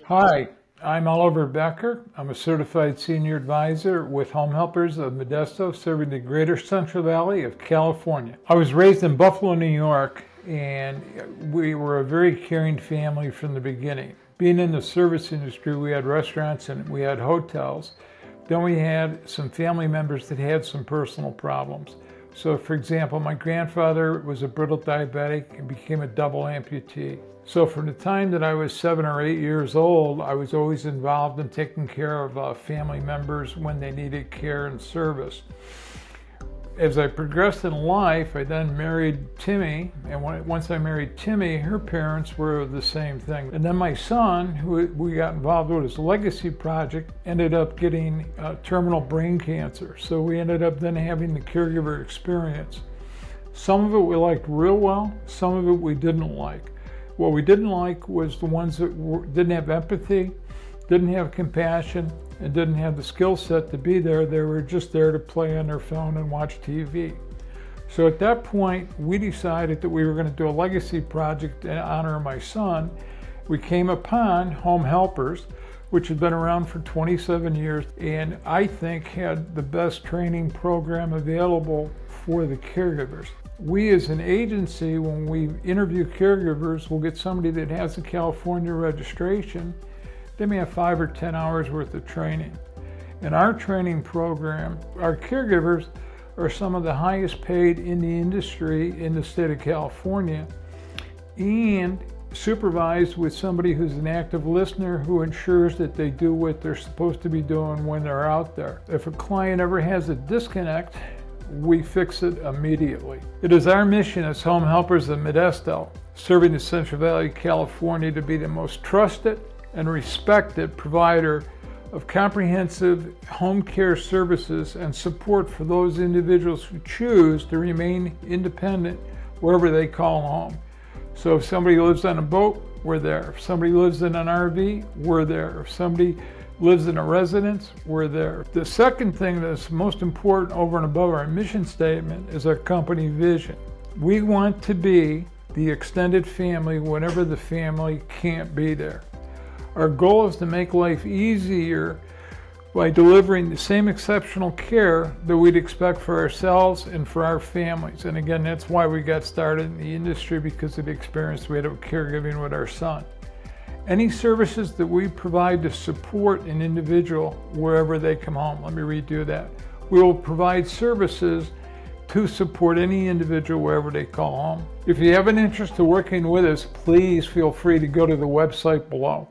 Hi, I'm Oliver Becker. I'm a certified senior advisor with Home Helpers of Modesto, serving the greater Central Valley of California. I was raised in Buffalo, New York, and we were a very caring family from the beginning. Being in the service industry, we had restaurants and we had hotels. Then we had some family members that had some personal problems. So for example, my grandfather was a brittle diabetic and became a double amputee. So from the time that I was 7 or 8 years old, I was always involved in taking care of family members when they needed care and service. As I progressed in life, I then married Timmy, and once I married Timmy, her parents were the same thing. And then my son, who we got involved with his legacy project, ended up getting terminal brain cancer. So we ended up then having the caregiver experience. Some of it we liked real well, some of it we didn't like. What we didn't like was the ones that didn't have empathy, didn't have compassion, and didn't have the skill set to be there. They were just there to play on their phone and watch TV. So at that point, we decided that we were going to do a legacy project in honor of my son. We came upon Home Helpers, which had been around for 27 years, and I think had the best training program available for the caregivers. We as an agency, when we interview caregivers, will get somebody that has a California registration. They may have 5 or 10 hours worth of training. In our training program, our caregivers are some of the highest paid in the industry in the state of California, and supervised with somebody who's an active listener who ensures that they do what they're supposed to be doing when they're out there. If a client ever has a disconnect, we fix it immediately. It is our mission as Home Helpers of Modesto, serving the Central Valley of California, to be the most trusted and respected provider of comprehensive home care services and support for those individuals who choose to remain independent wherever they call home. So if somebody lives on a boat, we're there. If somebody lives in an RV, we're there. If somebody lives in a residence, we're there. The second thing that's most important over and above our mission statement is our company vision. We want to be the extended family whenever the family can't be there. Our goal is to make life easier by delivering the same exceptional care that we'd expect for ourselves and for our families. And again, that's why we got started in the industry, because of the experience we had with caregiving with our son. Any services that we provide to support an individual wherever they come home, let me redo that. We will provide services to support any individual wherever they call home. If you have an interest in working with us, please feel free to go to the website below.